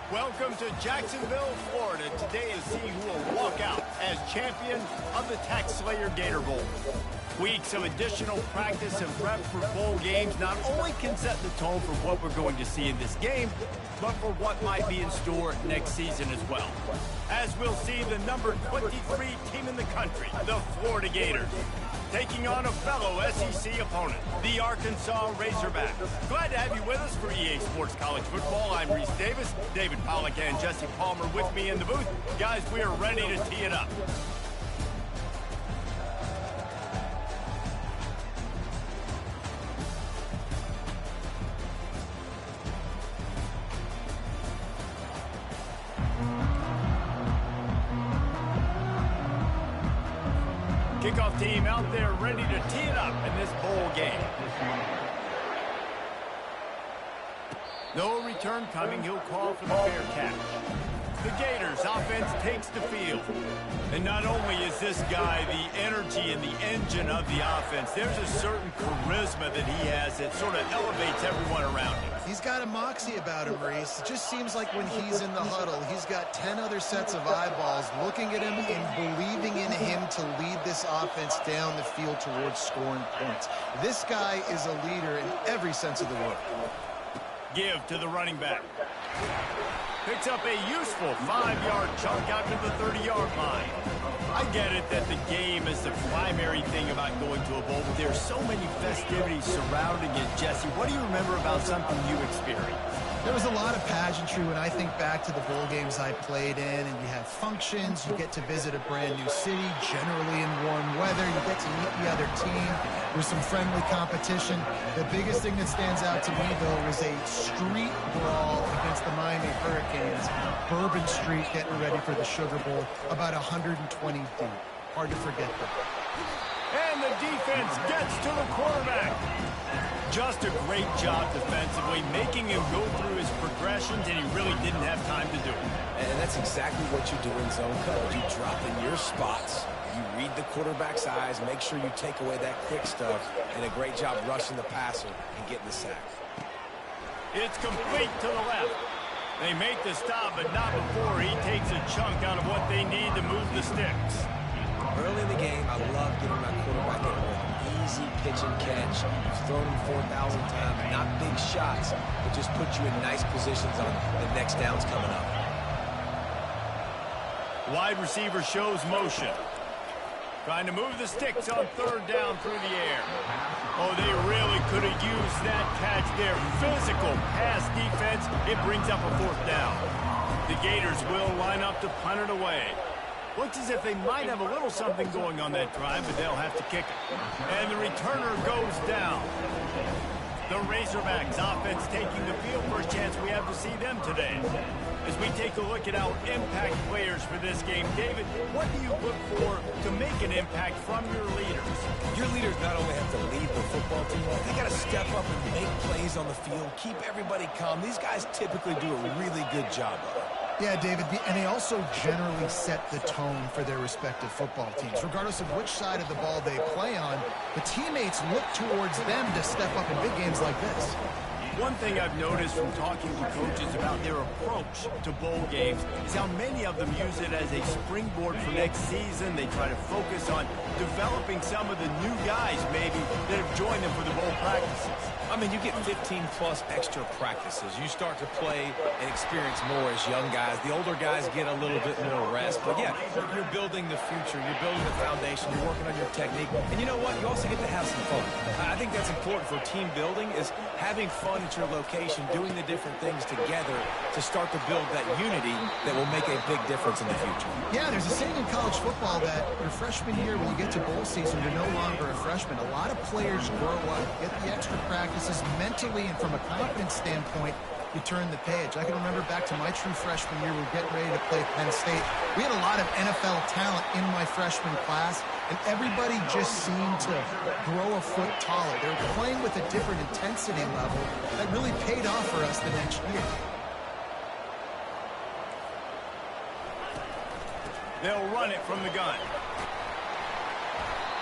Welcome to Jacksonville, Florida. Today to see who will walk out as champion of the Tax Slayer Gator Bowl. Weeks of additional practice and prep for bowl games not only can set the tone for what we're going to see in this game, but for what might be in store next season as well. As we'll see the number 23 team in the country, the Florida Gators, taking on a fellow SEC opponent, the Arkansas Razorbacks. Glad to have you with us for EA Sports College Football. I'm Reese Davis, David Pollack and Jesse Palmer with me in the booth. Guys, we are ready to tee it up. Kickoff team out there ready to tee it up in this bowl game. No return coming. He'll call for the fair catch. The Gators offense takes the field. And not only is this guy the energy and the engine of the offense, there's a certain charisma that he has that sort of elevates everyone around him. He's got a moxie about him, Reese. It just seems like when he's in the huddle, he's got 10 other sets of eyeballs looking at him and believing in him to lead this offense down the field towards scoring points. This guy is a leader in every sense of the word. Give to the running back. Picks up a useful 5-yard chunk out to the 30-yard line. I get it that the game is the primary thing about going to a bowl, but there's so many festivities surrounding it. Jesse, what do you remember about something you experienced? There was a lot of pageantry when I think back to the bowl games I played in, and you have functions, you get to visit a brand new city, generally in warm weather, you get to meet the other team, there's some friendly competition. The biggest thing that stands out to me, though, was a street brawl against the Miami Hurricanes, Bourbon Street getting ready for the Sugar Bowl, about 120 deep. Hard to forget that. And the defense gets to the quarterback. Just a great job defensively, making him go through his progressions, and he really didn't have time to do it. And that's exactly what you do in zone coverage. You drop in your spots, you read the quarterback's eyes, make sure you take away that quick stuff, and a great job rushing the passer and getting the sack. It's complete to the left. They make the stop, but not before he takes a chunk out of what they need to move the sticks. Early in the game, I love getting my quarterback in with easy pitch and catch. You've thrown him 4,000 times, not big shots, but just put you in nice positions on the next downs coming up. Wide receiver shows motion. Trying to move the sticks on third down through the air. Oh, they really could have used that catch there. Physical pass defense. It brings up a fourth down. The Gators will line up to punt it away. Looks as if they might have a little something going on that drive, but they'll have to kick it. And the returner goes down. The Razorbacks offense taking the field. First chance we have to see them today. As we take a look at our impact players for this game, David, what do you look for to make an impact from your leaders? Your leaders not only have to lead the football team, they got to step up and make plays on the field, keep everybody calm. These guys typically do a really good job of it. Yeah, David, and they also generally set the tone for their respective football teams. Regardless of which side of the ball they play on, the teammates look towards them to step up in big games like this. One thing I've noticed from talking to coaches about their approach to bowl games is how many of them use it as a springboard for next season. They try to focus on developing some of the new guys, maybe, that have joined them for the bowl practices. I mean, you get 15-plus extra practices. You start to play and experience more as young guys. The older guys get a little bit more rest. But, yeah, you're building the future. You're building the foundation. You're working on your technique. And you know what? You also get to have some fun. I think that's important for team building is having fun at your location, doing the different things together to start to build that unity that will make a big difference in the future. Yeah, there's a saying in college football that your freshman year, when you get to bowl season, you're no longer a freshman. A lot of players grow up, get the extra practices mentally, and from a confidence standpoint, you turn the page. I can remember back to my true freshman year, we were getting ready to play Penn State. We had a lot of NFL talent in my freshman class, and everybody just seemed to grow a foot taller. They were playing with a different intensity level that really paid off for us the next year. They'll run it from the gun.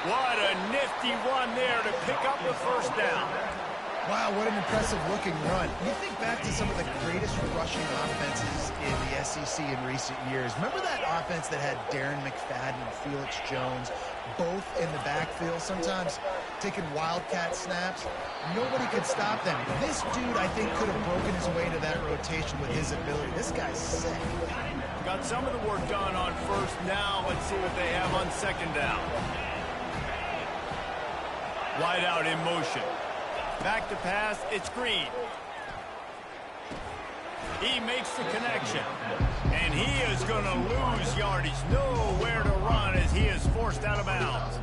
What a nifty run there to pick up the first down. Wow, what an impressive-looking run. You think back to some of the greatest rushing offenses in the SEC in recent years. Remember that offense that had Darren McFadden and Felix Jones both in the backfield, sometimes taking wildcat snaps? Nobody could stop them. This dude, I think, could have broken his way into that rotation with his ability. This guy's sick. Got some of the work done on first. Now let's see what they have on second down. Wide out in motion. Back to pass, it's Green. He makes the connection. And he is going to lose yardage. Nowhere to run as he is forced out of bounds.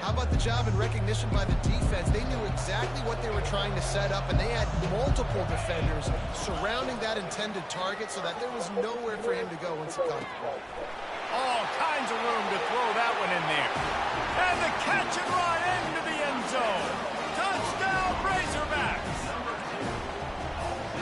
How about the job and recognition by the defense? They knew exactly what they were trying to set up, and they had multiple defenders surrounding that intended target so that there was nowhere for him to go once he caught the ball. All kinds of room to throw that one in there. And the catch and run into the end zone. Touchdown, Razorbacks!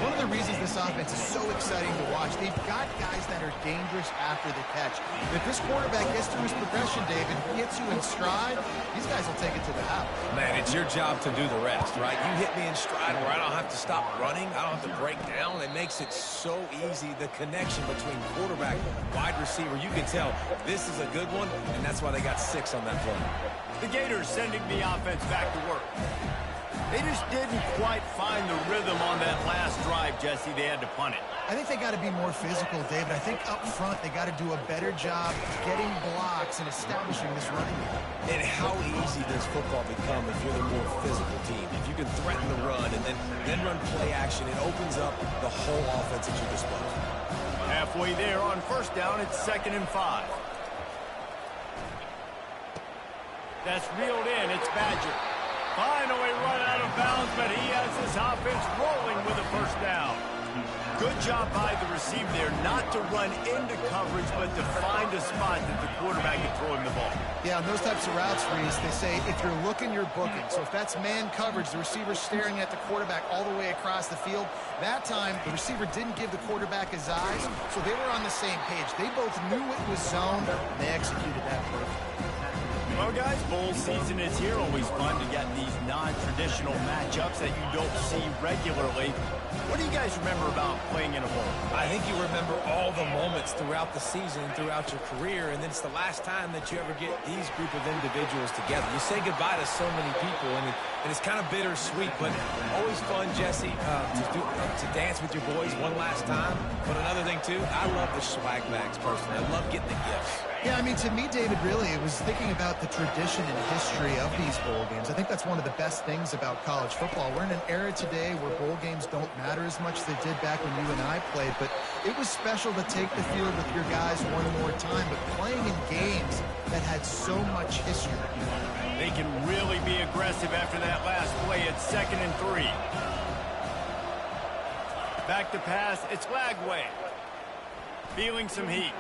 One of the reasons this offense is so exciting to watch, they've got guys that are dangerous after the catch. And if this quarterback gets through his progression, David, gets you in stride, these guys will take it to the house. Man, it's your job to do the rest, right? You hit me in stride where I don't have to stop running. I don't have to break down. It makes it so easy. The connection between quarterback, wide receiver, you can tell this is a good one, and that's why they got 6 on that play. The Gators sending the offense back to work. They just didn't quite find the rhythm on that last drive, Jesse. They had to punt it. I think they got to be more physical, David. I think up front they got to do a better job getting blocks and establishing this running game. And how easy does football become if you're the more physical team? If you can threaten the run and then run play action, it opens up the whole offense at your disposal. Halfway there on first down, it's 2nd and 5. That's reeled in. It's Badger. Finally run out of bounds, but he has this offense rolling with a first down. Good job by the receiver there not to run into coverage, but to find a spot that the quarterback can throw him the ball. Yeah, on those types of routes, Reese, they say if you're looking, you're booking. So if that's man coverage, the receiver's staring at the quarterback all the way across the field. That time, the receiver didn't give the quarterback his eyes, so they were on the same page. They both knew it was zoned, and they executed that perfectly. Well, guys, bowl season is here. Always fun to get these non-traditional matchups that you don't see regularly. What do you guys remember about playing in a bowl? I think you remember all the moments throughout the season, throughout your career, and then it's the last time that you ever get these group of individuals together. You say goodbye to so many people, and it's kind of bittersweet, but always fun, Jesse, to dance with your boys one last time. But another thing, too, I love the swag bags, personally. I love getting the gifts. Yeah, I mean, to me, David, really, it was thinking about the tradition and history of these bowl games. I think that's one of the best things about college football. We're in an era today where bowl games don't matter as much as they did back when you and I played, but it was special to take the field with your guys one more time, but playing in games that had so much history. They can really be aggressive after that last play. It's 2nd and 3. Back to pass, it's Lagway. Feeling some heat.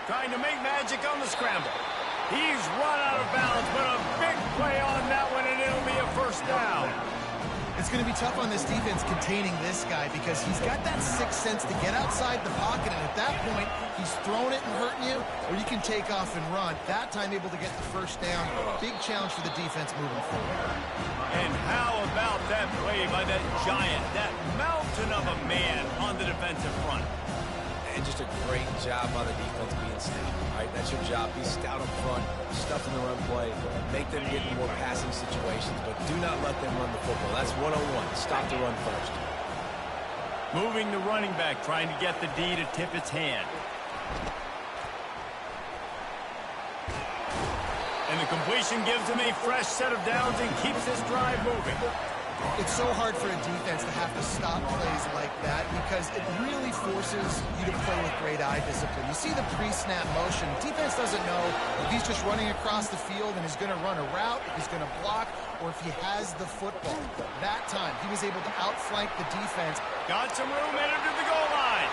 Trying to make magic on the scramble. He's run out of bounds, but a big play on that one, and it'll be a first down. It's going to be tough on this defense containing this guy because he's got that sixth sense to get outside the pocket, and at that point, he's throwing it and hurting you, or you can take off and run. That time able to get the first down. Big challenge for the defense moving forward. And how about that play by that giant, that mountain of a man on the defensive front? And just a great job by the defense being stout, right? That's your job. Be stout up front, stuff in the run play, make them get in more passing situations, but do not let them run the football. That's 101. Stop the run first. Moving the running back, trying to get the D to tip its hand. And the completion gives him a fresh set of downs and keeps this drive moving. It's so hard for a defense to have to stop plays like that because it really forces you to play with great eye discipline. You see the pre-snap motion. Defense doesn't know if he's just running across the field and is going to run a route, if he's going to block, or if he has the football. That time, he was able to outflank the defense. Got some room headed to the goal line.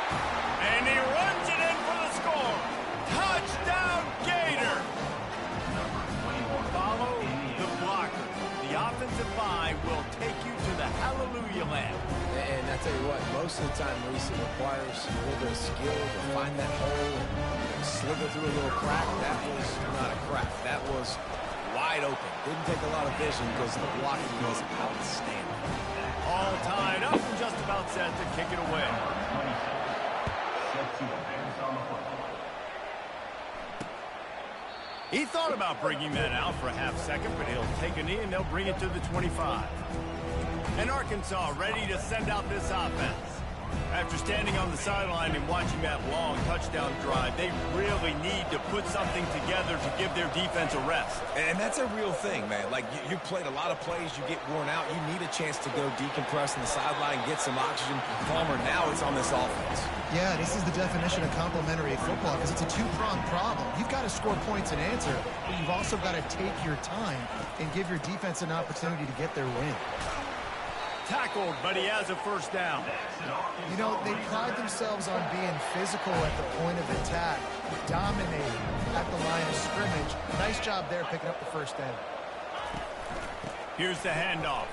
And he runs it in for the score. Touchdown, Gator. Follow the blocker. The offensive line will take you to the hallelujah land. And I tell you what, most of the time, Reese, it requires a little bit of skill to find that hole and slither through a little crack. That was not a crack. That was wide open. Didn't take a lot of vision because the blocking was outstanding. All tied up and just about set to kick it away. He thought about bringing that out for a half second, but he'll take a knee and they'll bring it to the 25. And Arkansas ready to send out this offense. After standing on the sideline and watching that long touchdown drive, they really need to put something together to give their defense a rest. And that's a real thing, man. Like, you played a lot of plays, you get worn out, you need a chance to go decompress on the sideline, get some oxygen. Palmer, now it's on this offense. Yeah, this is the definition of complementary football because it's a two-pronged problem. You've got to score points and answer, but you've also got to take your time and give your defense an opportunity to get their win. Tackled, but he has a first down. You know, they pride themselves on being physical at the point of attack, dominating at the line of scrimmage. Nice job there picking up the first down. Here's the handoff.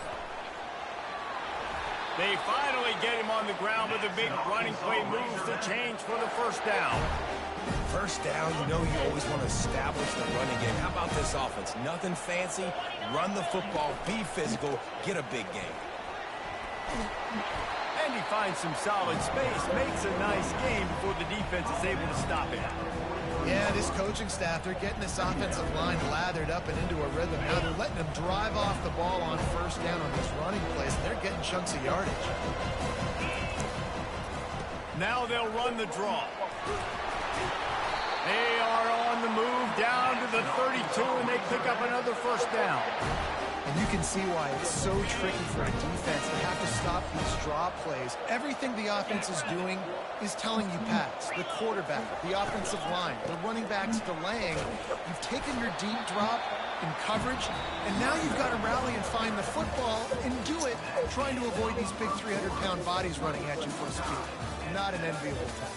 They finally get him on the ground with a big running play moves the change for the first down. First down, you know you always want to establish the running game. How about this offense? Nothing fancy. Run the football, be physical, get a big game. And he finds some solid space, makes a nice game before the defense is able to stop him. Yeah, this coaching staff, they're getting this offensive line lathered up and into a rhythm. Now they're letting them drive off the ball on first down on these running plays, and they're getting chunks of yardage. Now they'll run the draw. They are on the move down to the 32, and they pick up another first down. And you can see why it's so tricky for a defense to have to stop these draw plays. Everything the offense is doing is telling you pass. The quarterback, the offensive line, the running backs delaying. You've taken your deep drop in coverage, and now you've got to rally and find the football and do it trying to avoid these big 300-pound bodies running at you full speed. Not an enviable task.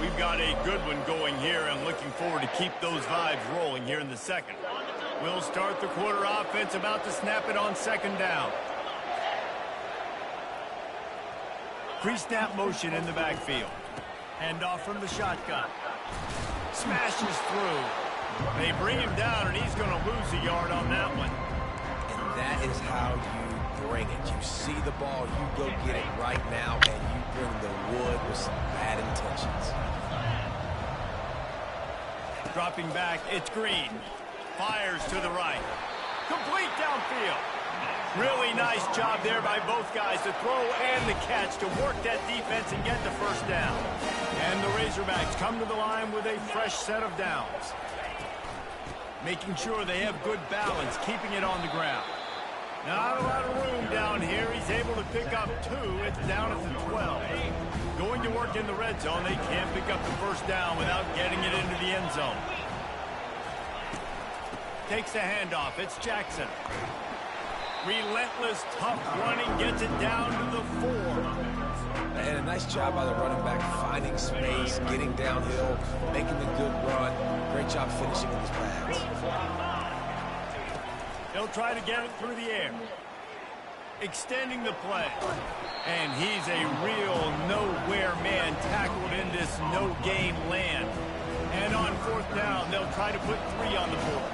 We've got a good one going here and looking forward to keep those vibes rolling here in the second. We'll start the quarter offense, about to snap it on second down. Pre-snap motion in the backfield. Handoff from the shotgun. Smashes through. They bring him down, and he's going to lose a yard on that one. And that is how you bring it. You see the ball, you go get it right now, and you bring the wood with some bad intentions. Dropping back, it's Green. Fires to the right. Complete downfield. Really nice job there by both guys, the throw and the catch to work that defense and get the first down. And the Razorbacks come to the line with a fresh set of downs. Making sure they have good balance, keeping it on the ground. Not a lot of room down here. He's able to pick up 2. It's down at the 12. Going to work in the red zone. They can't pick up the first down without getting it into the end zone. Takes the handoff. It's Jackson. Relentless, tough running. Gets it down to the 4. And a nice job by the running back, finding space, getting downhill, making the good run. Great job finishing in his pads. He'll try to get it through the air. Extending the play. And he's a real nowhere man tackled in this no-game land. And on 4th down, they'll try to put 3 on the board.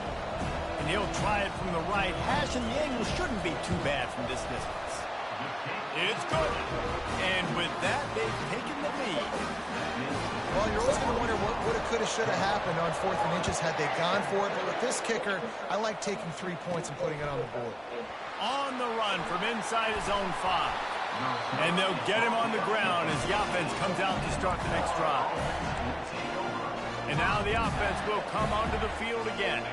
And he'll try it from the right hash, and the angle shouldn't be too bad from this distance. It's good. And with that, they've taken the lead. Well, you're always going to wonder what woulda, coulda, shoulda happened on 4th and inches had they gone for it. But with this kicker, I like taking 3 points and putting it on the board. On the run from inside his own 5. And they'll get him on the ground as the offense comes out to start the next drive. And now the offense will come onto the field again.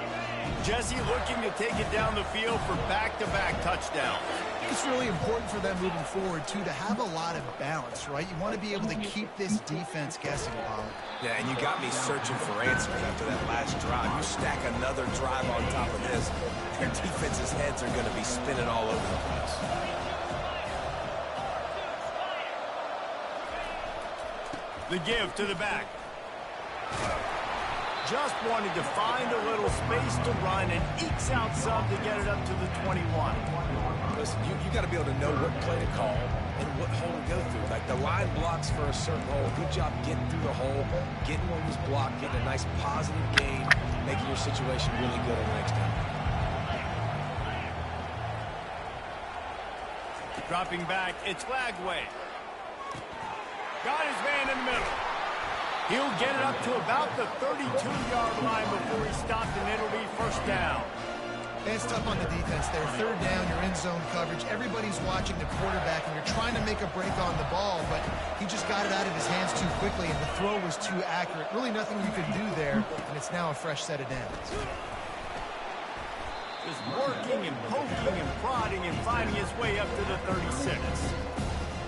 Jesse looking to take it down the field for back-to-back touchdowns. I think it's really important for them moving forward, too, to have a lot of balance, right? You want to be able to keep this defense guessing, Pollard. Yeah, and you got me searching for answers after that last drive. You stack another drive on top of this, their defense's heads are going to be spinning all over the place. The give to the back. Just wanted to find a little space to run and ekes out some to get it up to the 21. Listen, you got to be able to know what play to call and what hole to go through. Like the line blocks for a certain hole. Good job getting through the hole, getting one of these blocked, getting a nice positive gain, making your situation really good on the next down. Dropping back, it's Lagway. Got his man in the middle. He'll get it up to about the 32-yard line before he stopped, and it'll be first down. And it's tough on the defense there. 3rd down, you're in zone coverage. Everybody's watching the quarterback, and you're trying to make a break on the ball, but he just got it out of his hands too quickly, and the throw was too accurate. Really nothing you could do there, and it's now a fresh set of downs. Just working and poking and prodding and finding his way up to the 36.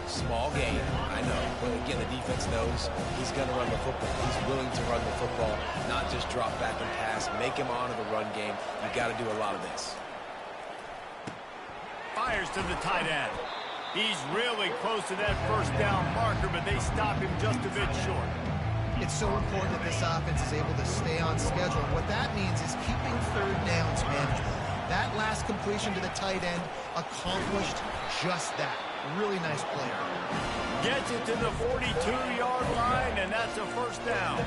Small gain, I know, but again, the defense knows he's going to run the football. He's willing to run the football, not just drop back and pass, make him honor the run game. You've got to do a lot of this. Fires to the tight end. He's really close to that first down marker, but they stop him just a bit short. It's so important that this offense is able to stay on schedule. And what that means is keeping 3rd downs manageable. That last completion to the tight end accomplished just that. Really nice play. Gets it to the 42-yard line, and that's a first down.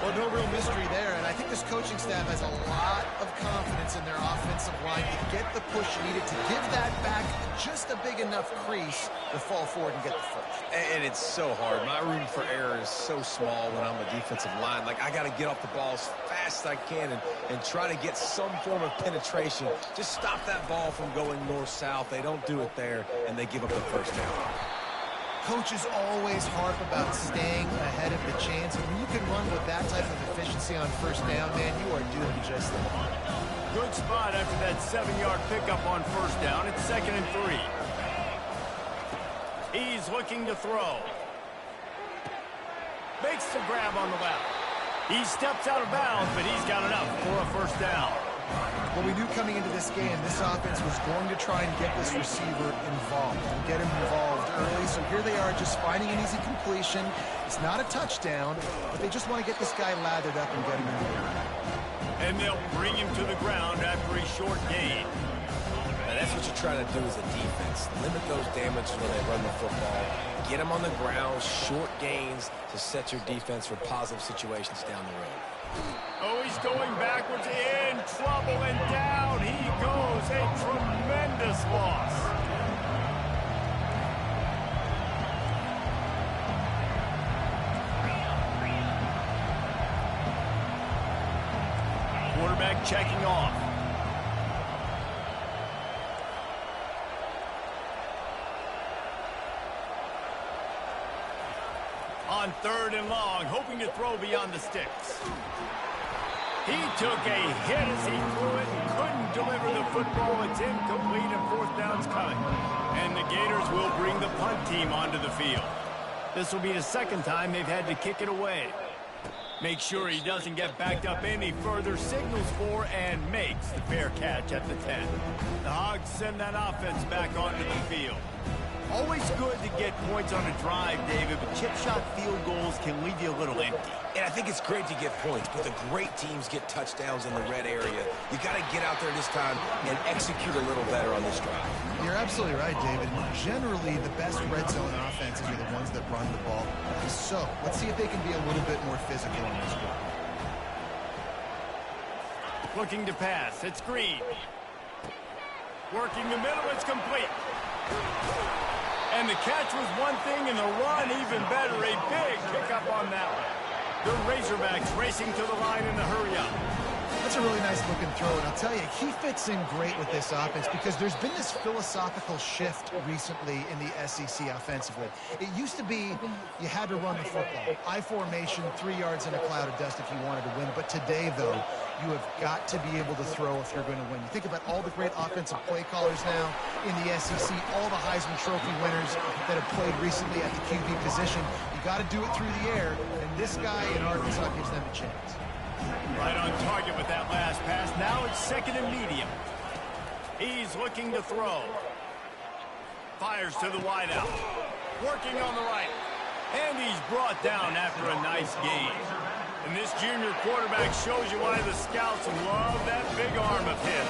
Well, no real mystery there, and I think this coaching staff has a lot of confidence in their offensive line to get the push needed to give that back just a big enough crease to fall forward and get the first. And it's so hard. My room for error is so small when I'm a defensive line. Like, I got to get off the ball as fast as I can and try to get some form of penetration. Just stop that ball from going north-south. They don't do it there, and they give up the first down. Coaches always harp about staying ahead of the chance, and when you can run with that type of efficiency on first down, man, you are doing just that. Good spot after that 7-yard pickup on first down. It's 2nd and 3. He's looking to throw. Makes the grab on the left. He steps out of bounds, but he's got enough for a first down. Well, we knew coming into this game, this offense was going to try and get this receiver involved and get him involved early. So here they are just finding an easy completion. It's not a touchdown, but they just want to get this guy lathered up and get him in the air. And they'll bring him to the ground after a short gain. Now, that's what you're trying to do as a defense. Limit those damages when they run the football. Get them on the ground, short gains to set your defense for positive situations down the road. Oh, he's going backwards, in trouble, and down he goes. A tremendous loss. Quarterback checking off. On 3rd and long, hoping to throw beyond the sticks. He took a hit as he threw it and couldn't deliver the football. It's incomplete and 4th down's coming. And the Gators will bring the punt team onto the field. This will be the 2nd time they've had to kick it away. Make sure he doesn't get backed up any further, signals for and makes the fair catch at the 10. The Hogs send that offense back onto the field. Always good to get points on a drive, David, but chip shot field goals can leave you a little empty. And I think it's great to get points, but the great teams get touchdowns in the red area. You got to get out there this time and execute a little better on this drive. You're absolutely right, David. Generally, the best red zone offenses are the ones that run the ball. So, let's see if they can be a little bit more physical on this one. Looking to pass. It's Green. Working the middle. It's complete. And the catch was one thing, and the run even better. A big pickup on that one. The Razorbacks racing to the line in the hurry-up. That's a really nice looking throw, and I'll tell you, he fits in great with this offense because there's been this philosophical shift recently in the SEC offensively. It used to be you had to run the football. I formation, 3 yards in a cloud of dust if you wanted to win. But today, though, you have got to be able to throw if you're going to win. You think about all the great offensive play callers now in the SEC, all the Heisman Trophy winners that have played recently at the QB position. You got to do it through the air, and this guy in Arkansas gives them a chance. Right on target with that last pass. Now it's 2nd and medium. He's looking to throw. Fires to the wideout. Working on the right. And he's brought down after a nice gain. And this junior quarterback shows you why the scouts love that big arm of his.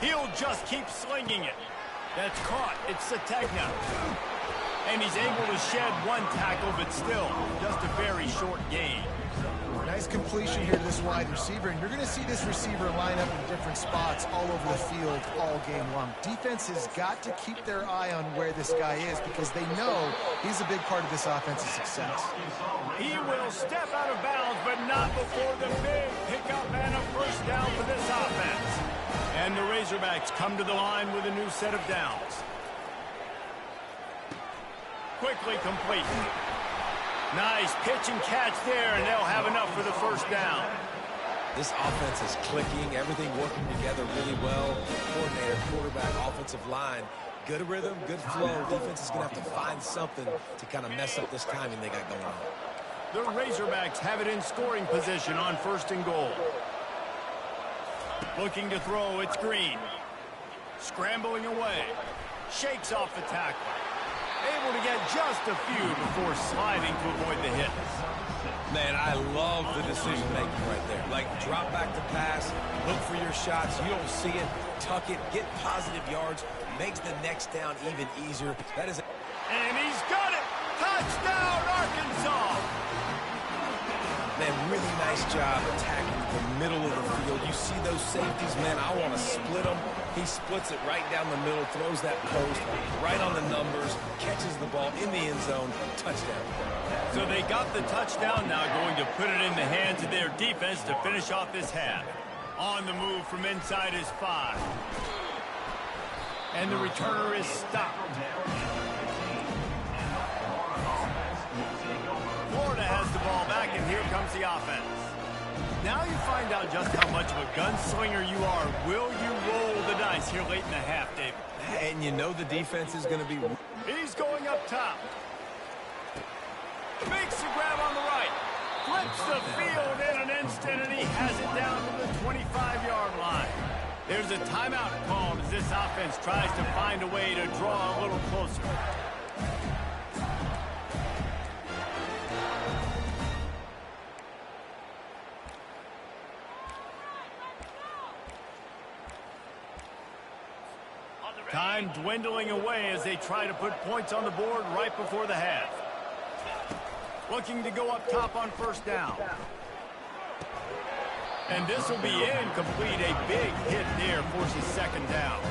He'll just keep slinging it. That's caught. It's Sategna. And he's able to shed 1 tackle, but still, just a very short gain. Nice completion here to this wide receiver, and you're going to see this receiver line up in different spots all over the field all game long. Defense has got to keep their eye on where this guy is because they know he's a big part of this offense's success. He will step out of bounds, but not before the big pickup and a 1st down for this offense. And the Razorbacks come to the line with a new set of downs. Quickly complete. Nice pitch and catch there, and they'll have enough for the 1st down. This offense is clicking, everything working together really well. Coordinator, quarterback, offensive line, good rhythm, good flow. Defense is going to have to find something to kind of mess up this timing they got going on. The Razorbacks have it in scoring position on 1st and goal. Looking to throw, it's Green. Scrambling away. Shakes off the tackle. Able to get just a few before sliding to avoid the hit. Man, I love the decision-making right there. Like, drop back to pass, look for your shots. You don't see it, tuck it, get positive yards, makes the next down even easier. That is And he's got it! Touchdown, Arkansas! Man, really nice job attacking the middle of the field. You see those safeties, man, I want to split them. He splits it right down the middle, throws that post right on the numbers, catches the ball in the end zone, touchdown. So they got the touchdown, now going to put it in the hands of their defense to finish off this half. On the move from inside is 5. And the returner is stopped. Florida has the ball back, and here comes the offense. Now you find out just how much of a gunslinger you are. Will you roll the dice here late in the half, David? And you know the defense is going to be... He's going up top. Makes the grab on the right. Flips the field in an instant, and he has it down to the 25-yard line. There's a timeout called as this offense tries to find a way to draw a little closer. Time dwindling away as they try to put points on the board right before the half. Looking to go up top on 1st down. And this will be incomplete. A big hit there forces 2nd down.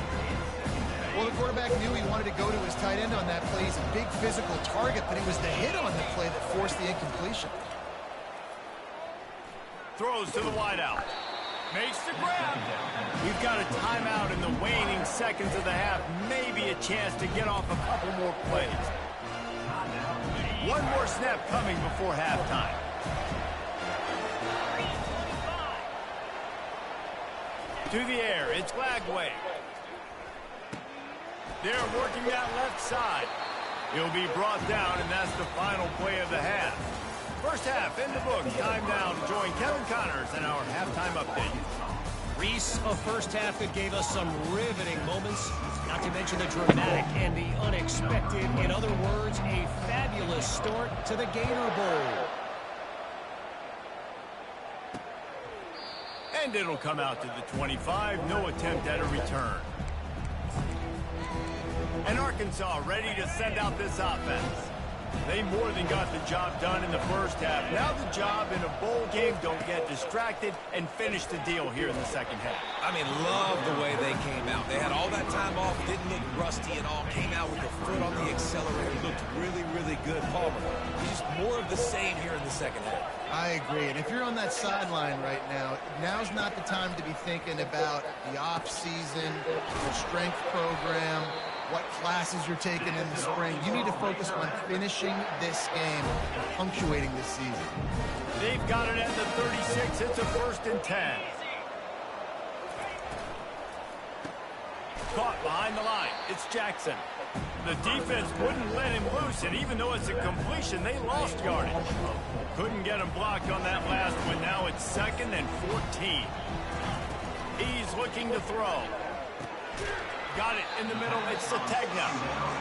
Well, the quarterback knew he wanted to go to his tight end on that play. He's a big physical target, but it was the hit on the play that forced the incompletion. Throws to the wideout. Makes the grab. We've got a timeout in the waning seconds of the half. Maybe a chance to get off a couple more plays. One more snap coming before halftime. To the air, it's Lagway. They're working that left side. He'll be brought down, and that's the final play of the half. First half in the books. Time now to join Kevin Connors in our halftime update. Reese, a first half that gave us some riveting moments, not to mention the dramatic and the unexpected. In other words, a fabulous start to the Gator Bowl. And it'll come out to the 25. No attempt at a return. And Arkansas ready to send out this offense. They more than got the job done in the first half. Now the job in a bowl game, don't get distracted and finish the deal here in the second half. I mean, love the way they came out. They had all that time off, didn't look rusty at all, came out with the foot on the accelerator, looked really, really good. Palmer, just more of the same here in the second half. I agree. And if you're on that sideline right now, now's not the time to be thinking about the off-season, the strength program, what classes you're taking in the spring. You need to focus on finishing this game and punctuating this season. They've got it at the 36. It's a 1st and 10. Caught behind the line. It's Jackson. The defense wouldn't let him loose, and even though it's a completion, they lost yardage. Couldn't get him blocked on that last one. Now it's 2nd and 14. He's looking to throw. Got it in the middle. It's Sategna.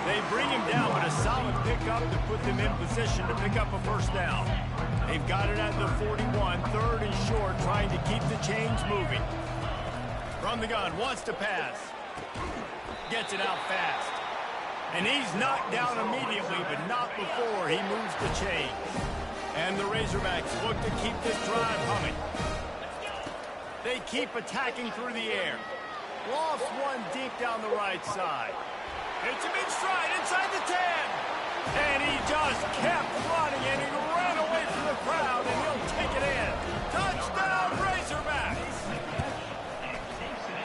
They bring him down, but a solid pickup to put them in position to pick up a first down. They've got it at the 41. 3rd and short, trying to keep the chains moving. From the gun, wants to pass. Gets it out fast. And he's knocked down immediately, but not before he moves the chains. And the Razorbacks look to keep this drive humming. They keep attacking through the air. Lost one deep down the right side. It's a big stride inside the 10. And he just kept running, and he ran away from the crowd, and he'll take it in. Touchdown, Razorbacks!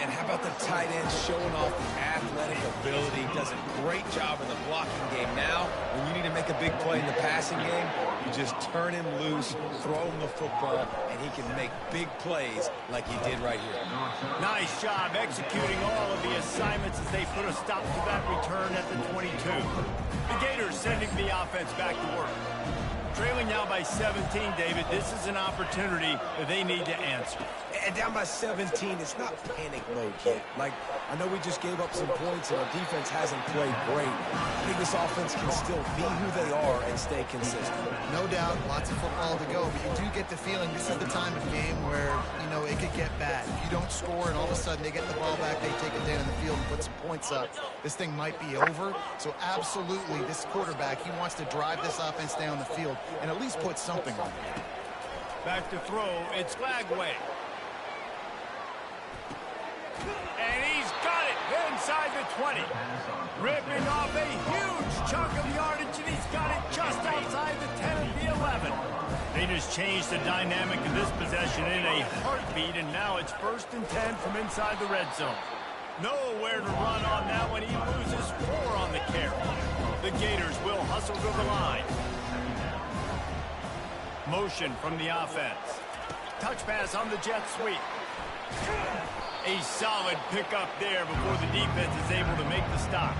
And how about the tight end showing off the athletic ability? Does a great job in the blocking game. Now, when you need to make a big play in the passing game, you just turn him loose, throw him the football, and he can make big plays like he did right here. Nice job executing all of the assignments as they put a stop to that return at the 22. The Gators sending the offense back to work. Trailing now by 17, David. This is an opportunity that they need to answer. And down by 17, it's not panic mode yet. Like, I know we just gave up some points and our defense hasn't played great. I think this offense can still be who they are and stay consistent. No doubt, lots of football to go, but you do get the feeling this is the time of game where, you know, it could get bad. If you don't score and all of a sudden they get the ball back, they take it down in the field and put some points up, this thing might be over. So absolutely, this quarterback, he wants to drive this offense down the field and at least put something on it. Back to throw, it's Lagway. And he's got it inside the 20. Ripping off a huge chunk of yardage, and he's got it just outside the 10 of the 11. They just changed the dynamic of this possession in a heartbeat, and now it's 1st and 10 from inside the red zone. Nowhere to run on that one. He loses 4 on the carry. The Gators will hustle to the line. Motion from the offense. Touch pass on the jet sweep. A solid pickup there before the defense is able to make the stop.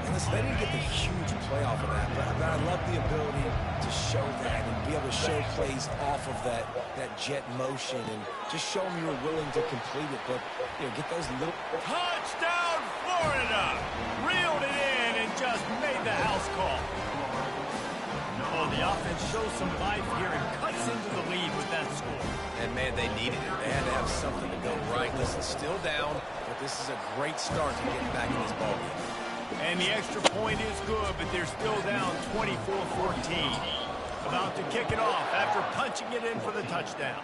And listen, they didn't get the huge play off of that, but I love the ability to show that and be able to show plays off of that jet motion and just show them you were willing to complete it. But, you know, get those little... Touchdown, Florida! Reeled it in and just made the house call. Oh, the offense shows some life here and cuts into the lead with that score. And, man, they needed it. They had to have something to go right. Listen, still down, but this is a great start to getting back in this ballgame. And the extra point is good, but they're still down 24-14. About to kick it off after punching it in for the touchdown.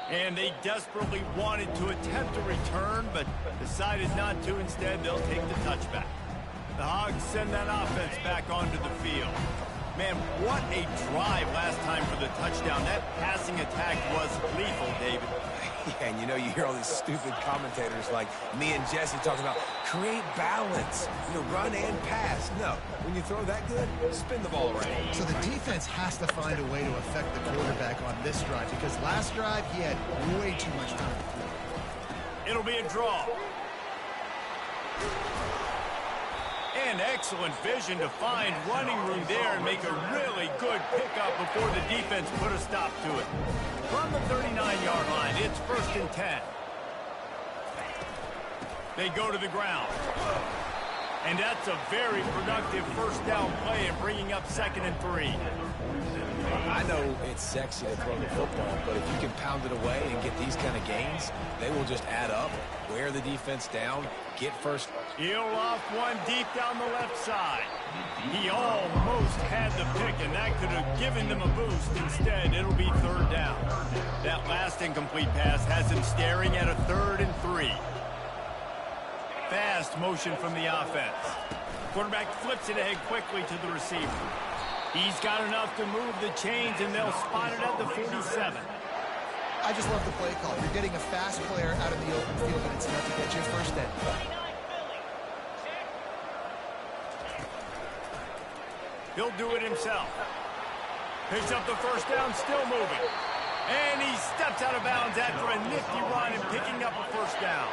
And they desperately wanted to attempt a return, but decided not to. Instead, they'll take the touchback. The Hogs send that offense back onto the field. Man, what a drive last time for the touchdown. That passing attack was lethal, David. Yeah, and you know, you hear all these stupid commentators like me and Jesse talking about create balance, run and pass. No, when you throw that good, spin the ball around. So the defense has to find a way to affect the quarterback on this drive because last drive he had way too much time to throw. It'll be a draw. And excellent vision to find running room there and make a really good pickup before the defense put a stop to it. From the 39-yard line, it's 1st and 10. They go to the ground. And that's a very productive first down play and bringing up 2nd and 3. I know it's sexy to throw the football, but if you can pound it away and get these kind of gains, they will just add up, wear the defense down, get first. He'll off one deep down the left side. He almost had the pick, and that could have given them a boost. Instead, it'll be 3rd down. That last incomplete pass has him staring at a 3rd and 3. Fast motion from the offense. Quarterback flips it ahead quickly to the receiver. He's got enough to move the chains, and they'll spot it at the 47. I just love the play call. You're getting a fast player out of the open field, and it's enough to get you first down. He'll do it himself. Picks up the first down, still moving. And he steps out of bounds after a nifty run and picking up a first down.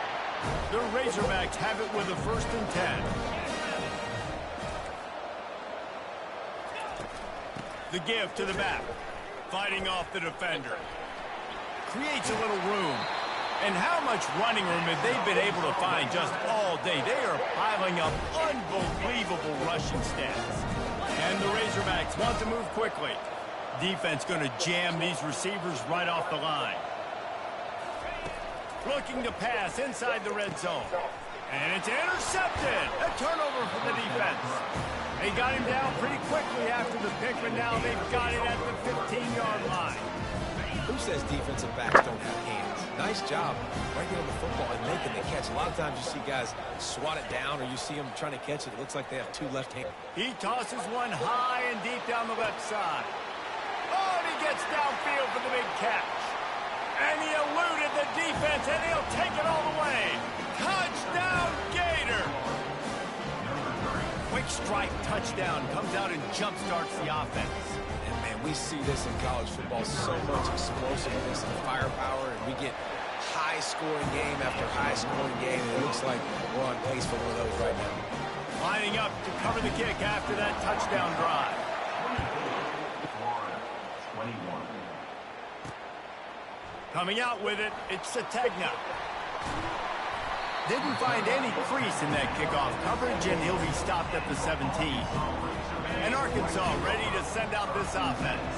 The Razorbacks have it with a 1st and 10. The give to the back. Fighting off the defender. Creates a little room. And how much running room have they been able to find just all day? They are piling up unbelievable rushing stats. And the Razorbacks want to move quickly. Defense going to jam these receivers right off the line. Looking to pass inside the red zone. And it's intercepted. A turnover for the defense. They got him down pretty quickly after the pick, but now they've got it at the 15-yard line. Who says defensive backs don't have hands? Nice job breaking on the football and making the catch. A lot of times you see guys swat it down or you see them trying to catch it. It looks like they have 2 left hands. He tosses one high and deep down the left side. Oh, and he gets downfield for the big catch. And he eluded the defense, and he'll take it all the way. Touchdown, Gator! Quick strike touchdown comes out and jump-starts the offense. And, man, we see this in college football, so much explosiveness and firepower, and we get high-scoring game after high-scoring game, and it looks like we're on pace for one of those right now. Lining up to cover the kick after that touchdown drive. Coming out with it, it's Sategna. Didn't find any crease in that kickoff coverage, and he'll be stopped at the 17. And Arkansas ready to send out this offense.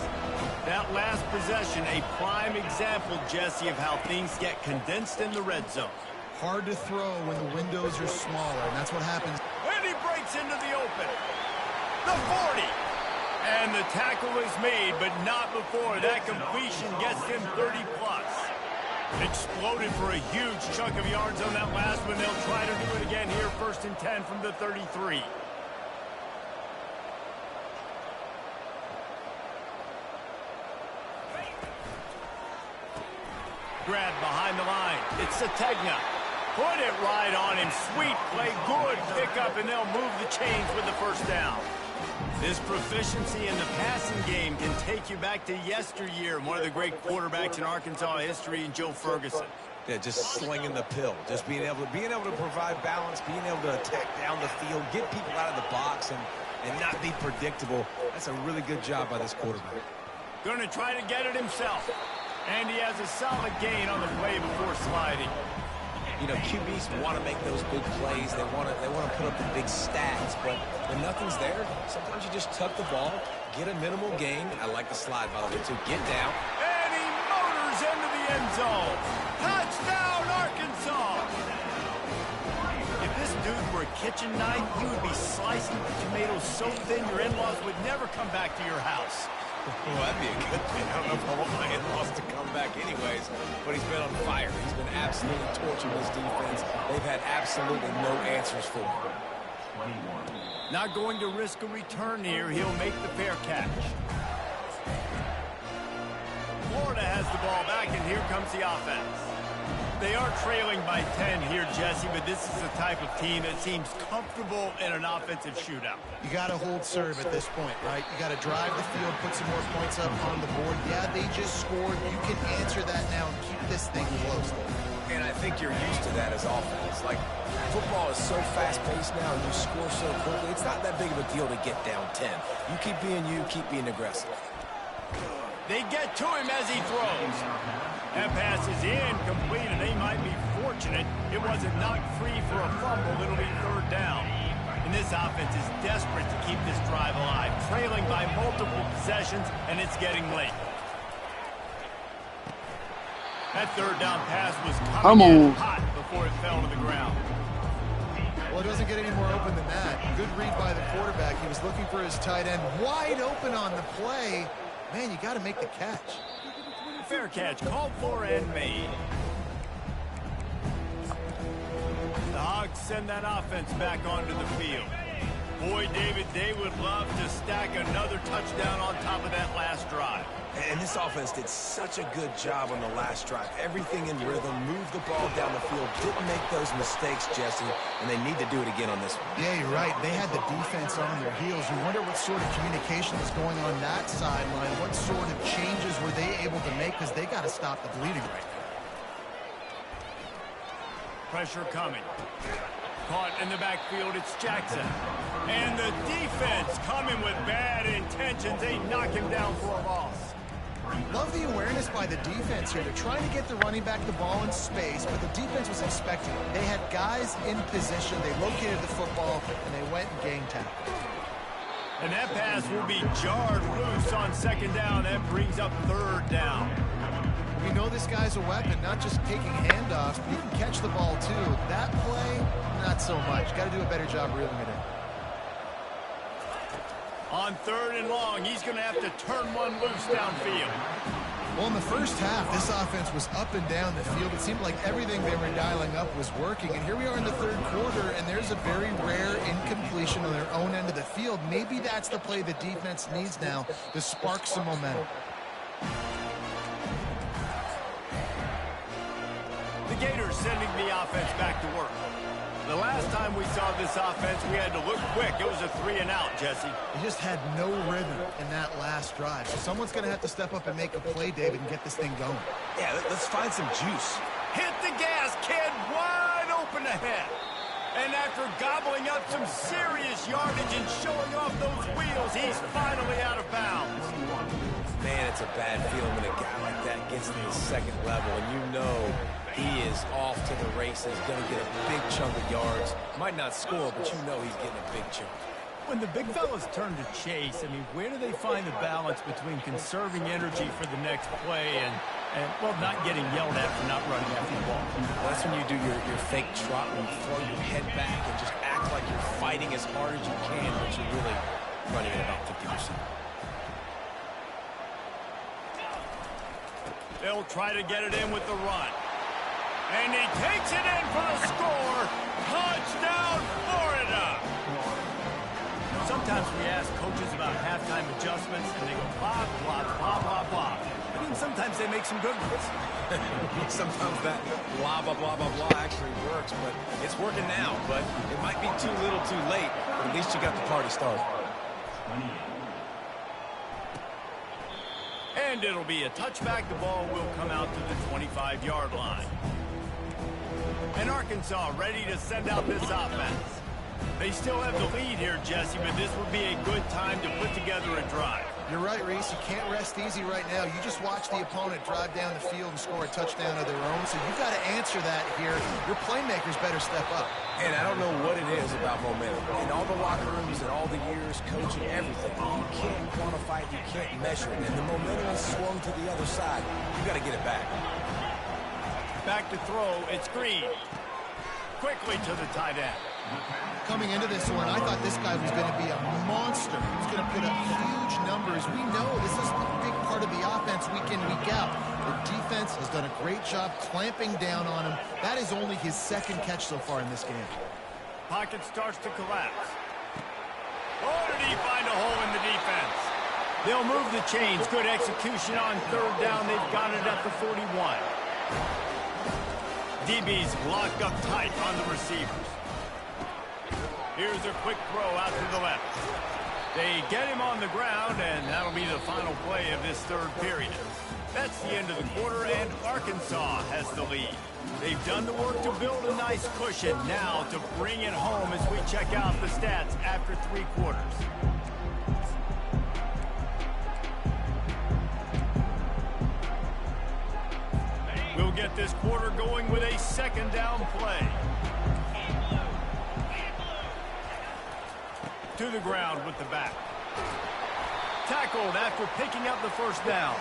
That last possession, a prime example, Jesse, of how things get condensed in the red zone. Hard to throw when the windows are smaller, and that's what happens. And he breaks into the open. The 40. And the tackle is made, but not before that completion gets him 30-plus. Exploded for a huge chunk of yards on that last one. They'll try to do it again here, 1st and 10 from the 33. Grab behind the line. It's Sategna. Put it right on him. Sweet play, good pickup, and they'll move the chains with the first down. This proficiency in the passing game can take you back to yesteryear, one of the great quarterbacks in Arkansas history, and Joe Ferguson. Yeah, just slinging the pill, just being able to provide balance, being able to attack down the field, get people out of the box, and not be predictable. That's a really good job by this quarterback. Going to try to get it himself. And he has a solid gain on the play before sliding. You know, QBs want to make those big plays. They want to put up the big stats, but when nothing's there, sometimes you just tuck the ball, get a minimal gain. I like the slide, by the way, too. Get down. And he motors into the end zone. Touchdown, Arkansas! If this dude were a kitchen knife, he would be slicing the tomatoes so thin your in-laws would never come back to your house. Well, that'd be a good thing. I don't know if I want my in-laws to come back anyways, but he's been on fire. He's been absolutely torching this defense. They've had absolutely no answers for him. Not going to risk a return here. He'll make the fair catch. Florida has the ball back, and here comes the offense. They are trailing by 10 here, Jesse, but this is the type of team that seems comfortable in an offensive shootout. You got to hold serve at this point, right? You got to drive the field, put some more points up on the board. Yeah, they just scored. You can answer that now and keep this thing close. And I think you're used to that as offense. Like, football is so fast-paced now, and you score so quickly. It's not that big of a deal to get down 10. You keep being aggressive. They get to him as he throws. That pass is incomplete, and they might be fortunate it wasn't knocked free for a fumble. It'll be third down. And this offense is desperate to keep this drive alive, trailing by multiple possessions, and it's getting late. That third down pass was coming in hot before it fell to the ground. Well, it doesn't get any more open than that. Good read by the quarterback. He was looking for his tight end wide open on the play. Man, you got to make the catch. Fair catch, called for and made. The Hogs send that offense back onto the field. Boy, David, they would love to stack another touchdown on top of that last drive. And this offense did such a good job on the last drive. Everything in rhythm, moved the ball down the field, didn't make those mistakes, Jesse, and they need to do it again on this one. Yeah, you're right. They had the defense on their heels. You wonder what sort of communication is going on that sideline. What sort of changes were they able to make, because they got to stop the bleeding right now. Pressure coming. Caught in the backfield, it's Jackson. And the defense coming with bad intentions. They knock him down for a loss. Love the awareness by the defense here. They're trying to get the running back the ball in space, but the defense was expecting it. They had guys in position. They located the football, and they went and gang tackled. And that pass will be jarred loose on second down. That brings up third down. We know this guy's a weapon, not just taking handoffs, but he can catch the ball too. That play, not so much. Got to do a better job reeling it in. On third and long, he's going to have to turn one loose downfield. Well, in the first half, this offense was up and down the field. It seemed like everything they were dialing up was working. And here we are in the third quarter, and there's a very rare incompletion on their own end of the field. Maybe that's the play the defense needs now to spark some momentum. The Gators sending the offense back to work. The last time we saw this offense, we had to look quick. It was a 3-and-out, Jesse. He just had no rhythm in that last drive. So someone's going to have to step up and make a play, David, and get this thing going. Yeah, let's find some juice. Hit the gas, kid, wide open ahead. And after gobbling up some serious yardage and showing off those wheels, he's finally out of bounds. Man, it's a bad feeling when a guy like that gets to the second level, and you know he is off to the races, going to get a big chunk of yards. Might not score, but you know he's getting a big chunk. When the big fellas turn to chase, I mean, where do they find the balance between conserving energy for the next play and well, not getting yelled at for not running after the ball? Well, that's when you do your fake trot and throw your head back and just act like you're fighting as hard as you can, but you're really running at about 50%. They'll try to get it in with the run. And he takes it in for the score. Touchdown, Florida! Sometimes we ask coaches about halftime adjustments, and they go blah, blah, blah, blah, blah. But then sometimes they make some good ones. Sometimes that blah, blah, blah, blah, blah actually works, but it's working now. But it might be too little too late, but at least you got the party started. And it'll be a touchback. The ball will come out to the 25-yard line. And Arkansas ready to send out this offense. They still have the lead here, Jesse, but this would be a good time to put together a drive. You're right, Reese. You can't rest easy right now. You just watch the opponent drive down the field and score a touchdown of their own, so you've got to answer that here. Your playmakers better step up. And I don't know what it is about momentum. In all the locker rooms and all the years, coaching, everything, you can't quantify it, you can't measure it. And the momentum is swung to the other side. You got to get it back. Back to throw, it's Green. Quickly to the tight end. Coming into this one, I thought this guy was going to be a monster. He was going to put up huge numbers. We know this is a big part of the offense week in, week out. The defense has done a great job clamping down on him. That is only his second catch so far in this game. pocket starts to collapse. Oh, did he find a hole in the defense? They'll move the chains. Good execution on third down. They've got it at the 41. DB's locked up tight on the receivers. Here's a quick throw out to the left. They get him on the ground, and that'll be the final play of this third period. That's the end of the quarter, and Arkansas has the lead. They've done the work to build a nice cushion. Now to bring it home as we check out the stats after 3 quarters. We'll get this quarter going with a second down play. To the ground with the back. Tackled after picking up the first down.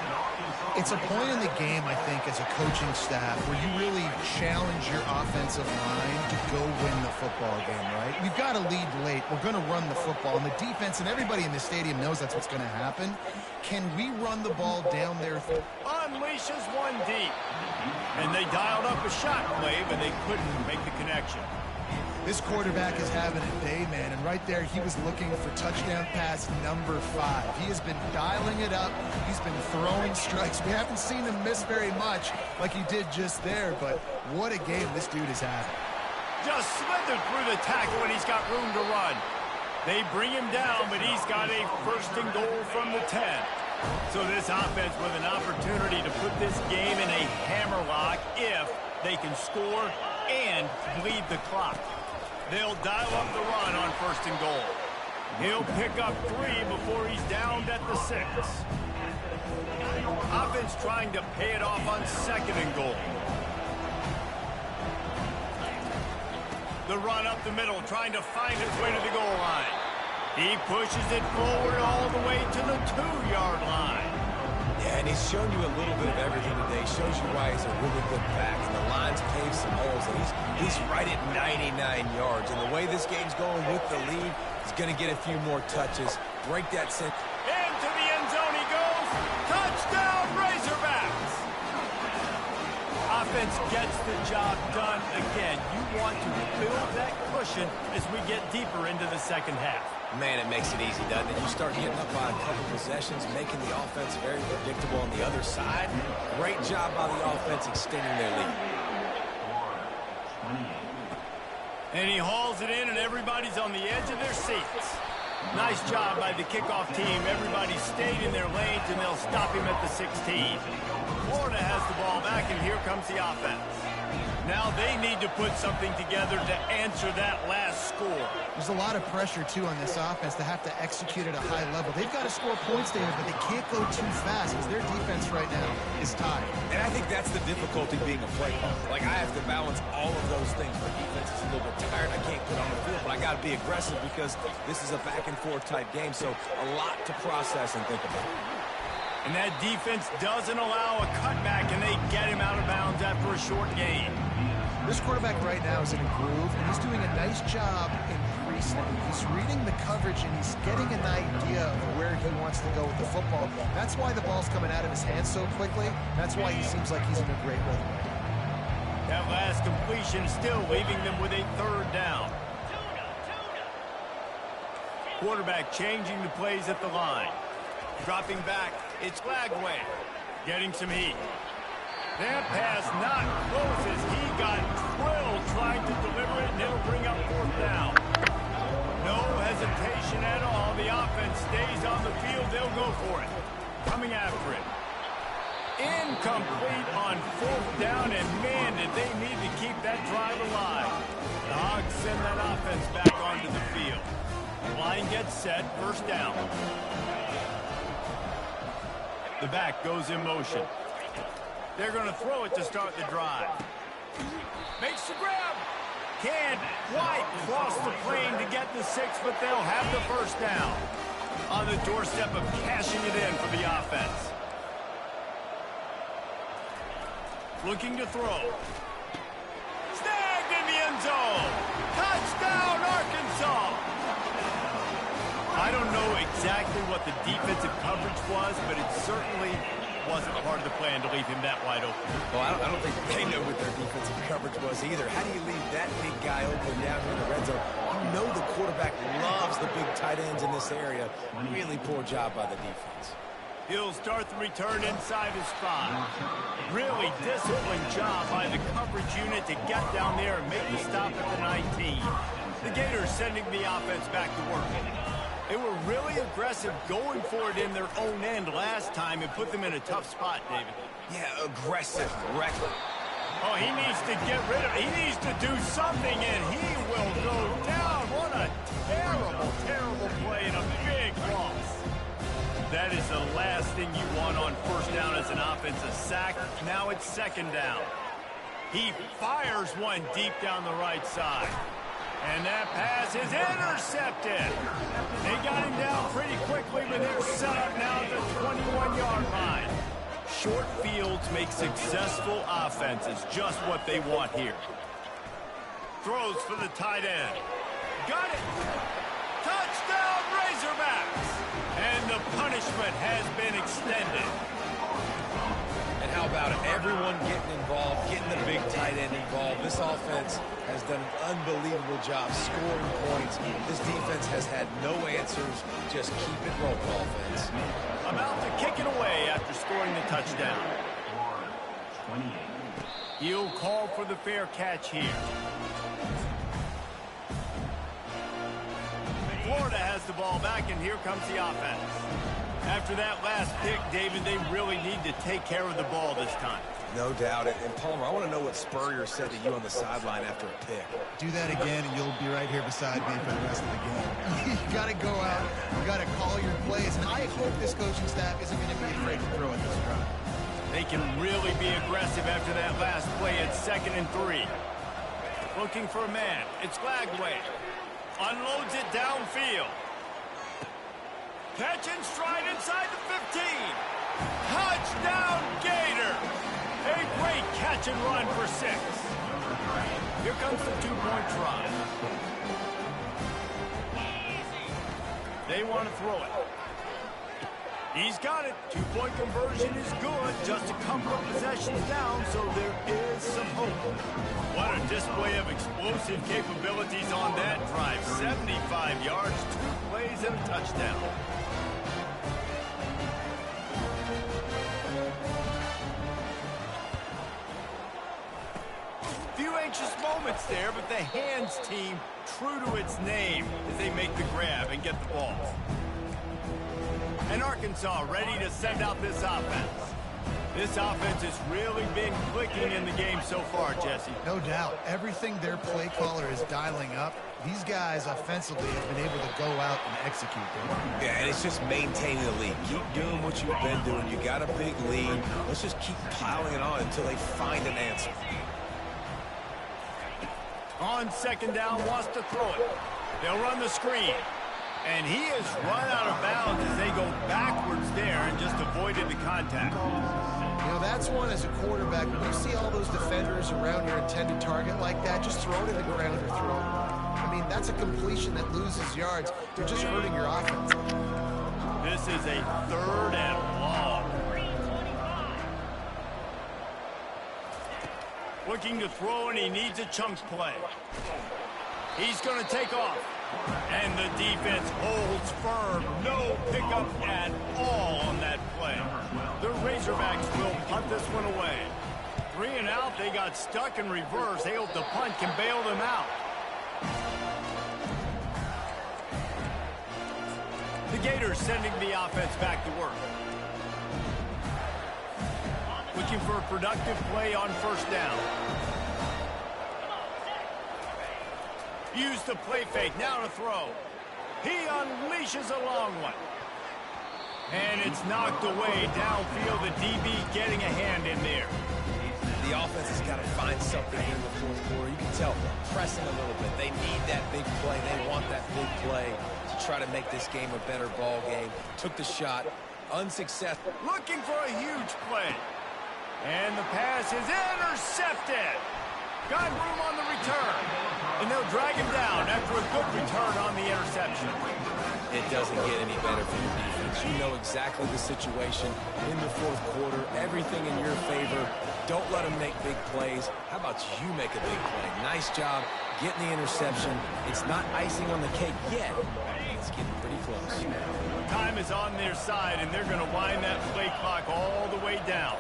It's a point in the game, I think, as a coaching staff where you really challenge your offensive line to go win the football game, right? We've got to lead late. We're going to run the football. And the defense and everybody in the stadium knows that's what's going to happen. Can we run the ball down there? Unleashes one deep. And they dialed up a shot play, but they couldn't make the connection. This quarterback is having a day, man, and right there he was looking for touchdown pass number 5. He has been dialing it up. He's been throwing strikes. We haven't seen him miss very much like he did just there, but what a game this dude is having. Just slithered through the tackle, and he's got room to run. They bring him down, but he's got a first and goal from the 10. So this offense with an opportunity to put this game in a hammerlock if they can score and bleed the clock. They'll dial up the run on first and goal. He'll pick up 3 before he's downed at the 6. Offense trying to pay it off on second and goal. The run up the middle, trying to find his way to the goal line. He pushes it forward all the way to the 2-yard line. Yeah, and he's shown you a little bit of everything today. Shows you why he's a really good back. And the line's paved some holes. And he's right at 99 yards. And the way this game's going with the lead, he's going to get a few more touches. Break that set. Into the end zone he goes. Touchdown, Razorbacks. Offense gets the job done again. You want to build that cushion as we get deeper into the second half. Man, it makes it easy, doesn't it? You start getting up by a couple possessions, making the offense very predictable on the other side. Great job by the offense extending their lead. And he hauls it in, and everybody's on the edge of their seats. Nice job by the kickoff team. Everybody stayed in their lanes, and they'll stop him at the 16. Florida has the ball back, and here comes the offense. Now they need to put something together to answer that last score. There's a lot of pressure, too, on this offense to have to execute at a high level. They've got to score points, David, but they can't go too fast because their defense right now is tied. And I think that's the difficulty being a play caller. Like, I have to balance all of those things. My defense is a little bit tired. I can't put on the field, but I got to be aggressive because this is a back-and-forth type game, so a lot to process and think about. And that defense doesn't allow a cutback, and they get him out of bounds after a short gain. This quarterback right now is in a groove, and he's doing a nice job in pre-snap. He's reading the coverage, and he's getting an idea of where he wants to go with the football. That's why the ball's coming out of his hands so quickly. That's why he seems like he's in a great rhythm right now. That last completion still leaving them with a third down. Quarterback changing the plays at the line. Dropping back, it's Lagway. Getting some heat. That pass not close as he got drilled trying to deliver it, and it'll bring up fourth down. No hesitation at all. The offense stays on the field. They'll go for it. Coming after it. Incomplete on fourth down, and man, did they need to keep that drive alive. The Hogs send that offense back onto the field. The line gets set, first down. The back goes in motion. They're going to throw it to start the drive. Makes the grab. Can't quite cross the plane to get the 6, but they'll have the first down. On the doorstep of cashing it in for the offense. Looking to throw. Snagged in the end zone. Touchdown, Arkansas. I don't know exactly what the defensive coverage was, but it certainly wasn't part of the plan to leave him that wide open. Well, I don't think they know what their defensive coverage was either. How do you leave that big guy open down here in the red zone? You know the quarterback loves the big tight ends in this area. Really poor job by the defense. He'll start the return inside his 5. Really disciplined job by the coverage unit to get down there and make the stop at the 19. The Gators sending the offense back to work. They were really aggressive going for it in their own end last time and put them in a tough spot, David. Yeah, aggressive, reckless. Oh, he needs to get rid of it. He needs to do something, and he will go down. What a terrible, terrible play and a big loss. That is the last thing you want on first down as an offense, a sack. Now it's second down. He fires one deep down the right side. And that pass is intercepted. They got him down pretty quickly, but they're set up now at the 21-yard line. Short fields make successful offenses just what they want here. Throws for the tight end. Got it. Touchdown, Razorbacks. And the punishment has been extended. And how about it? Everyone getting involved, getting the big tight end involved. This offense has done an unbelievable job scoring points. This defense has had no answers. Just keep it rolling, offense. About to kick it away after scoring the touchdown. He'll call for the fair catch here. Florida has the ball back, and here comes the offense. After that last pick, David, they really need to take care of the ball this time. No doubt. And Palmer, I want to know what Spurrier said to you on the sideline after a pick. Do that again, and you'll be right here beside me for the rest of the game. You got to go out. You got to call your plays. And I hope this coaching staff isn't going to be afraid to throw at this drive. They can really be aggressive after that last play at 2nd and 3. Looking for a man. It's Lagway. Unloads it downfield. Catch and stride inside the 15. Touchdown, Gator. A great catch and run for 6. Here comes the 2-point try. They want to throw it. He's got it. 2-point conversion is good. Just a couple of possessions down, so there is some hope. What a display of explosive capabilities on that drive. 75 yards, 2 plays, and a touchdown. Few anxious moments there, but the hands team true to its name as they make the grab and get the ball. And Arkansas ready to send out this offense. This offense has really been clicking in the game so far, Jesse. No doubt. Everything their play caller is dialing up, these guys offensively have been able to go out and execute them. Yeah, and it's just maintaining the lead. Keep doing what you've been doing. You got a big lead. Let's just keep piling it on until they find an answer. On 2nd down, wants to throw it. They'll run the screen. And he has run out of bounds as they go backwards there and just avoided the contact. You know, that's one as a quarterback. When you see all those defenders around your intended target like that, just throw it to the ground or throw it. I mean, that's a completion that loses yards. You're just hurting your offense. This is a 3rd and long. Looking to throw, and he needs a chunk play. He's going to take off. And the defense holds firm. No pickup at all on that play. The Razorbacks will punt this one away. 3 and out. They got stuck in reverse. They hope the punt can bail them out. The Gators sending the offense back to work. Looking for a productive play on 1st down. Use the play fake, now to throw. He unleashes a long one. And it's knocked away downfield. The DB getting a hand in there. The offense has got to find something here in the 4th quarter. You can tell pressing a little bit. They need that big play. They want that big play to try to make this game a better ball game. Took the shot, unsuccessful. Looking for a huge play. And the pass is intercepted. Got room on the return. And they'll drag him down after a good return on the interception. it doesn't get any better for your defense. You know exactly the situation in the fourth quarter, everything in your favor. Don't let them make big plays. How about you make a big play? Nice job getting the interception. It's not icing on the cake yet. It's getting pretty close. Time is on their side, and they're going to wind that play clock all the way down.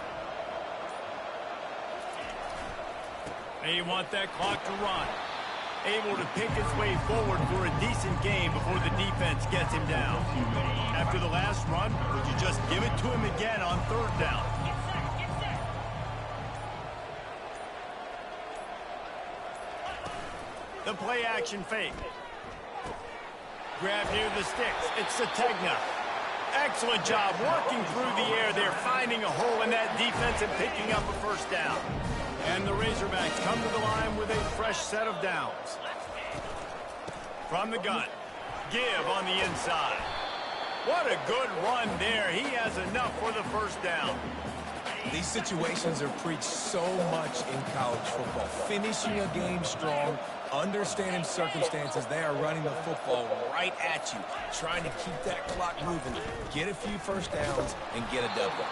They want that clock to run. Able to pick his way forward for a decent game before the defense gets him down. After the last run, would you just give it to him again on third down? The play action fake. Grab near the sticks. It's Sategna. Excellent job working through the air there, finding a hole in that defense and picking up a first down. And the Razorbacks come to the line with a fresh set of downs. From the gun, give on the inside. What a good run there. He has enough for the first down. These situations are preached so much in college football. Finishing a game strong, understanding circumstances. They are running the football right at you, trying to keep that clock moving, get a few first downs, and get a W.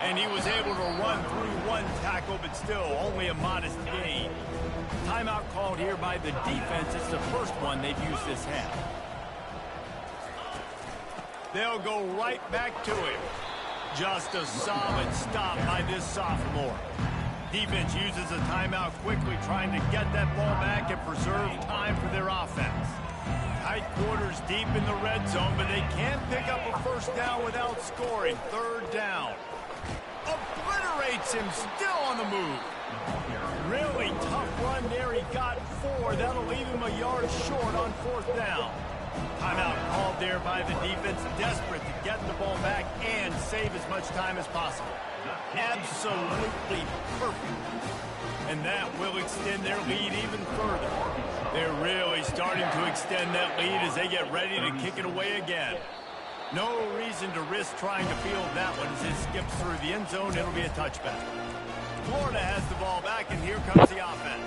And he was able to run through one tackle, but still only a modest gain. Timeout called here by the defense. It's the first one they've used this half. They'll go right back to him. Just a solid stop by this sophomore. Defense uses a timeout quickly, trying to get that ball back and preserve time for their offense. Tight quarters deep in the red zone, but they can't pick up a first down without scoring. Third down. Obliterates him, still on the move. Really tough run there. He got 4. That'll leave him a yard short on fourth down. Timeout called there by the defense, desperate to get the ball back and save as much time as possible. Absolutely perfect. And that will extend their lead even further. They're really starting to extend that lead as they get ready to kick it away again. No reason to risk trying to field that one as it skips through the end zone. It'll be a touchback. Florida has the ball back, and here comes the offense.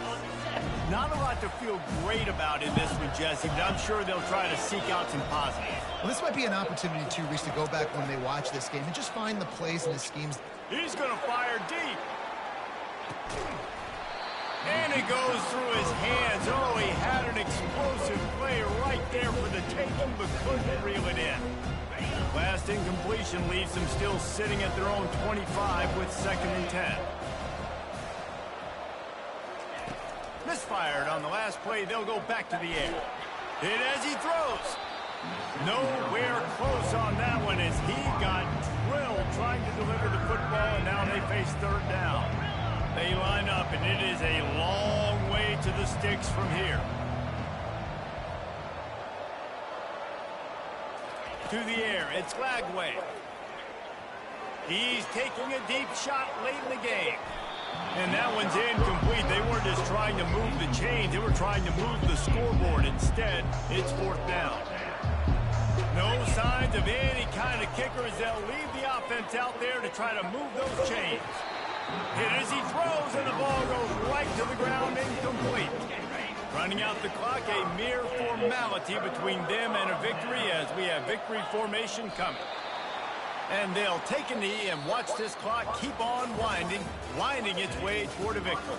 Not a lot to feel great about in this one, Jesse, but I'm sure they'll try to seek out some positives. Well, this might be an opportunity, too, Reese, to go back when they watch this game and just find the plays and the schemes. He's going to fire deep. And it goes through his hands. Oh, he had an explosive play right there for the taking, but couldn't reel it in. Last incompletion leaves them still sitting at their own 25 with 2nd and 10. Misfired on the last play. They'll go back to the air. Hit as he throws. Nowhere close on that one as he got drilled trying to deliver the football, and now they face third down. They line up, and it is a long way to the sticks from here. To the air, it's Lagway. He's taking a deep shot late in the game. And that one's incomplete. They weren't just trying to move the chains. They were trying to move the scoreboard. Instead, it's fourth down. No signs of any kind of kickers. They'll leave the offense out there to try to move those chains. Hit as he throws, and the ball goes right to the ground, incomplete. Running out the clock, a mere formality between them and a victory as we have victory formation coming. And they'll take a knee and watch this clock keep on winding its way toward a victory.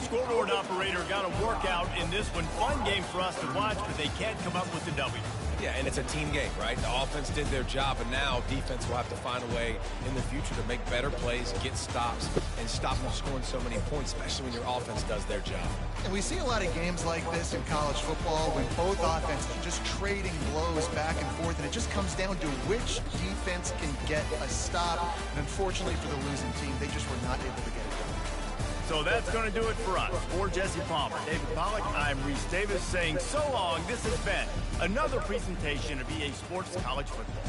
Scoreboard operator got a workout in this one. Fun game for us to watch, but they can't come up with the W. Yeah, and it's a team game, right? The offense did their job, and now defense will have to find a way in the future to make better plays, get stops, and stop them scoring so many points, especially when your offense does their job. And we see a lot of games like this in college football when both offenses are just trading blows back and forth, and it just comes down to which defense can get a stop. And unfortunately for the losing team, they just were not able to get it done. So that's going to do it for us. For Jesse Palmer, David Pollack, I'm Reese Davis saying so long. This has been another presentation of EA Sports College Football.